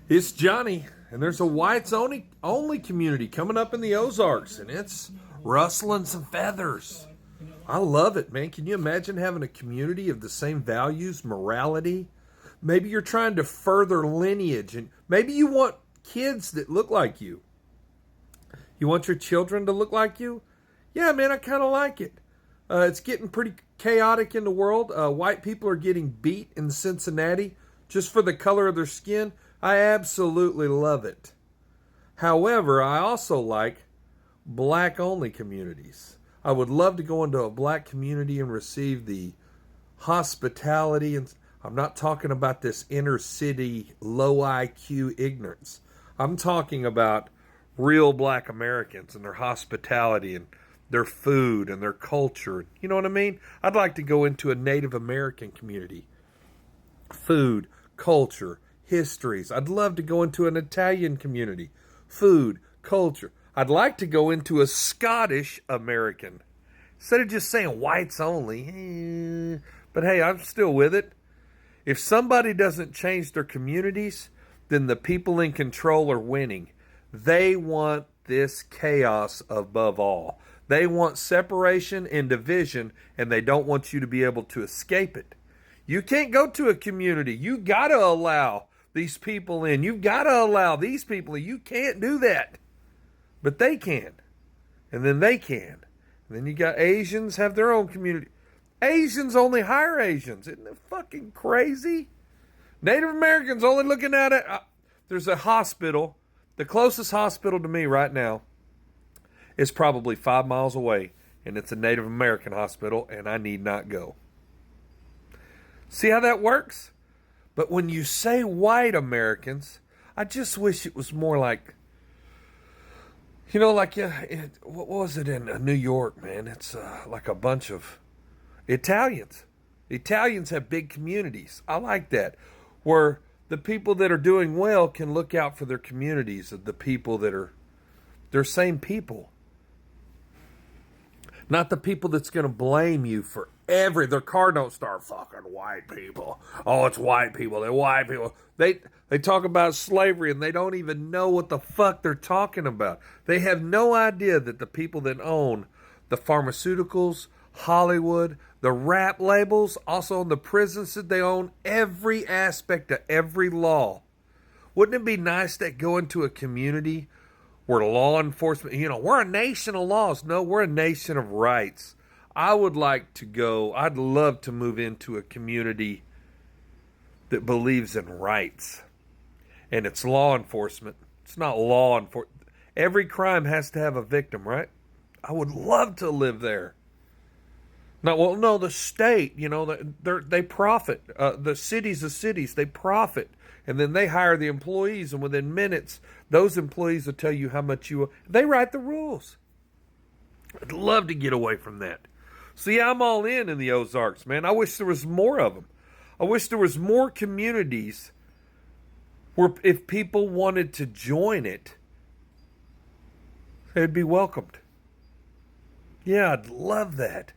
It's Johnny, and there's a whites only community coming up in the Ozarks, and it's rustling some feathers. I love it, man. Can you imagine having a community of the same values, morality? Maybe you're trying to further lineage, and maybe you want kids that look like you. You want your children to look like you? Yeah, man, I kind of like it. It's getting pretty chaotic in the world. White people are getting beat in Cincinnati just for the color of their skin. I absolutely love it. However, I also like black-only communities. I would love to go into a black community and receive the hospitality. And I'm not talking about this inner city, low IQ ignorance. I'm talking about real black Americans and their hospitality and their food and their culture. You know what I mean? I'd like to go into a Native American community. Food, culture, histories. I'd love to go into an Italian community. Food, culture. I'd like to go into a Scottish American. Instead of just saying whites only. But hey, I'm still with it. If somebody doesn't change their communities, then the people in control are winning. They want this chaos above all. They want separation and division, and they don't want you to be able to escape it. You can't go to a community. You got to allow these people in. You've got to allow these people in. You can't do that. But they can. And then they can. And then you got Asians have their own community. Asians only hire Asians. Isn't it fucking crazy? Native Americans only looking at it. There's a hospital. The closest hospital to me right now is probably 5 miles away. And it's a Native American hospital. And I need not go. See how that works? But when you say white Americans, I just wish it was more like, what was it in New York, man? It's like a bunch of Italians. Italians have big communities. I like that. Where the people that are doing well can look out for their communities of the people that are their same people. Not the people that's going to blame you for their car don't start fucking white people. Oh, it's white people. They're white people. They talk about slavery and they don't even know what the fuck they're talking about. They have no idea that the people that own the pharmaceuticals, Hollywood, the rap labels, also in the prisons, that they own every aspect of every law. Wouldn't it be nice to go into a community where law enforcement, we're a nation of laws. No, we're a nation of rights. I'd love to move into a community that believes in rights. And it's law enforcement. It's not law enforcement. Every crime has to have a victim, right? I would love to live there. The state, they profit. The cities of cities, they profit. And then they hire the employees, and within minutes, those employees will tell you how much they write the rules. I'd love to get away from that. See, I'm all in the Ozarks, man. I wish there was more of them. I wish there was more communities where if people wanted to join it, they'd be welcomed. Yeah, I'd love that.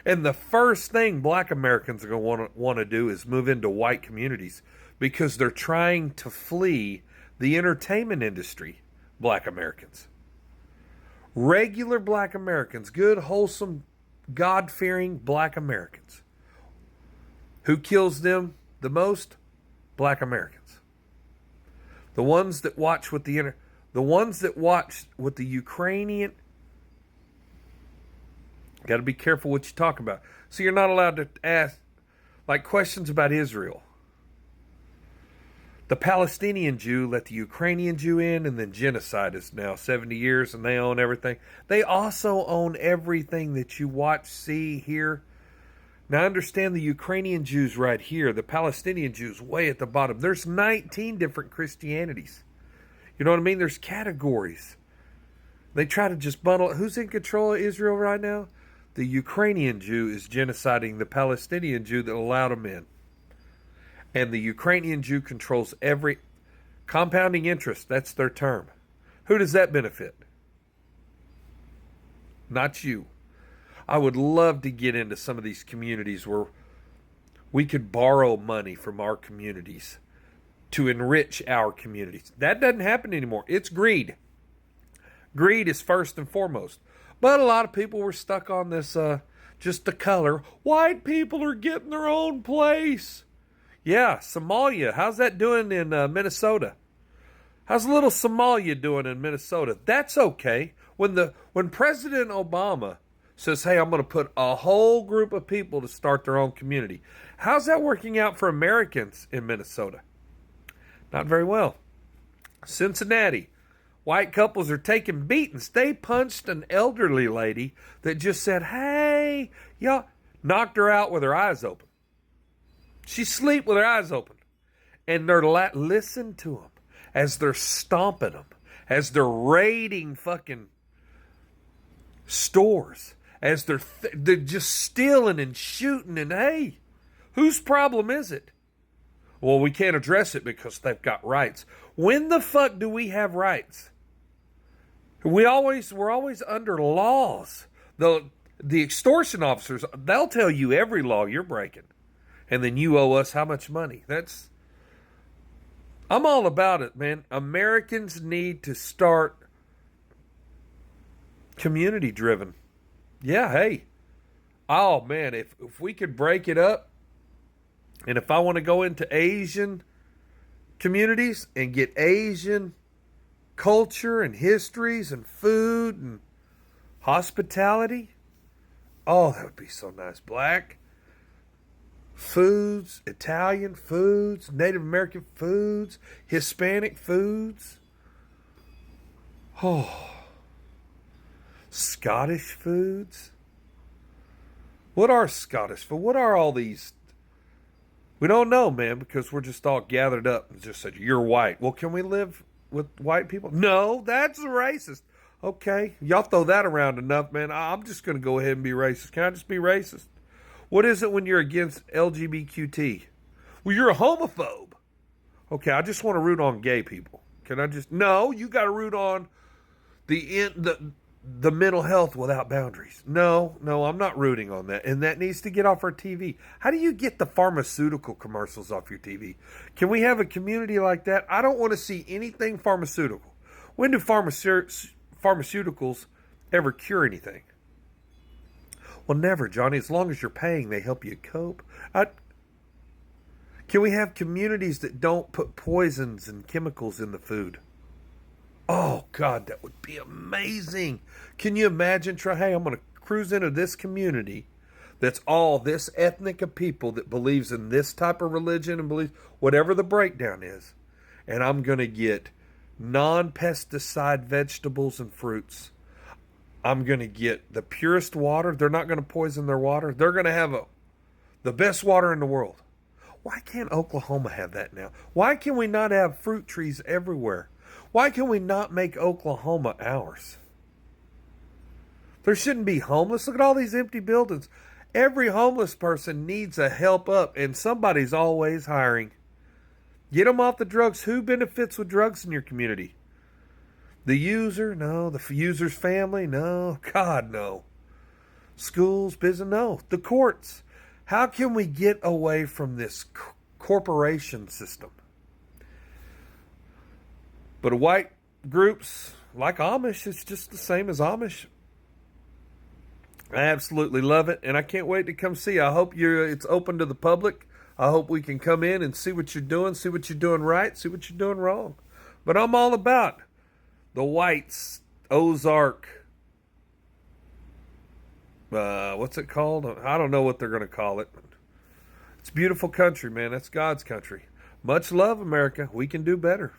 And the first thing black Americans are going to want to do is move into white communities because they're trying to flee the entertainment industry, black Americans. Regular black Americans, good, wholesome, God-fearing black Americans. Who kills them the most? Black Americans. The ones that watch with the Ukrainian. Got to be careful what you talk about. So you're not allowed to ask questions about Israel. The Palestinian Jew let the Ukrainian Jew in, and then genocide is now 70 years, and they own everything. They also own everything that you watch, see, hear. Now, understand the Ukrainian Jews right here, the Palestinian Jews way at the bottom. There's 19 different Christianities. You know what I mean? There's categories. They try to just bundle. Who's in control of Israel right now? The Ukrainian Jew is genociding the Palestinian Jew that allowed him in. And the Ukrainian Jew controls every compounding interest. That's their term. Who does that benefit? Not you. I would love to get into some of these communities where we could borrow money from our communities to enrich our communities. That doesn't happen anymore. It's greed. Greed is first and foremost. But a lot of people were stuck on this, just the color. White people are getting their own place. Yeah, Somalia. How's that doing in Minnesota? How's little Somalia doing in Minnesota? That's okay. When President Obama says, hey, I'm going to put a whole group of people to start their own community. How's that working out for Americans in Minnesota? Not very well. Cincinnati. White couples are taking beatings. They punched an elderly lady that just said, hey, y'all, knocked her out with her eyes open. She sleep with her eyes open. And they're listen to them as they're stomping them, as they're raiding fucking stores, as they're just stealing and shooting. And hey, whose problem is it? Well, we can't address it because they've got rights. When the fuck do we have rights? We're always under laws. The extortion officers, they'll tell you every law you're breaking. And then you owe us how much money? I'm all about it, man. Americans need to start community driven. Yeah, hey. Oh man, if we could break it up, and if I want to go into Asian communities and get Asian culture and histories and food and hospitality, oh, that would be so nice. Black foods, Italian foods, Native American foods, Hispanic foods. Oh, Scottish foods. What are Scottish food? What are all these? We don't know, man, because we're just all gathered up and just said, you're white. Well, can we live with white people? No, that's racist. Okay, y'all throw that around enough, man. I'm just going to go ahead and be racist. Can I just be racist? What is it when you're against LGBTQ? Well, you're a homophobe. Okay, I just want to root on gay people. Can I just? No, you got to root on the mental health without boundaries. No, I'm not rooting on that. And that needs to get off our TV. How do you get the pharmaceutical commercials off your TV? Can we have a community like that? I don't want to see anything pharmaceutical. When do pharmaceuticals ever cure anything? Well, never, Johnny. As long as you're paying, they help you cope. Can we have communities that don't put poisons and chemicals in the food? Oh, God, that would be amazing. Can you imagine? Hey, I'm going to cruise into this community that's all this ethnic of people that believes in this type of religion and believes whatever the breakdown is. And I'm going to get non-pesticide vegetables and fruits. I'm going to get the purest water. They're not going to poison their water. They're going to have the best water in the world. Why can't Oklahoma have that now? Why can we not have fruit trees everywhere? Why can we not make Oklahoma ours? There shouldn't be homeless. Look at all these empty buildings. Every homeless person needs a help up, and somebody's always hiring. Get them off the drugs. Who benefits with drugs in your community? The user? No. The user's family? No. God, no. Schools, business? No. The courts. How can we get away from this corporation system? But white groups like Amish, it's just the same as Amish. I absolutely love it, and I can't wait to come see. I hope it's open to the public. I hope we can come in and see what you're doing right, see what you're doing wrong. But I'm all about the whites, Ozark, what's it called? I don't know what they're going to call it. It's a beautiful country, man. That's God's country. Much love, America. We can do better.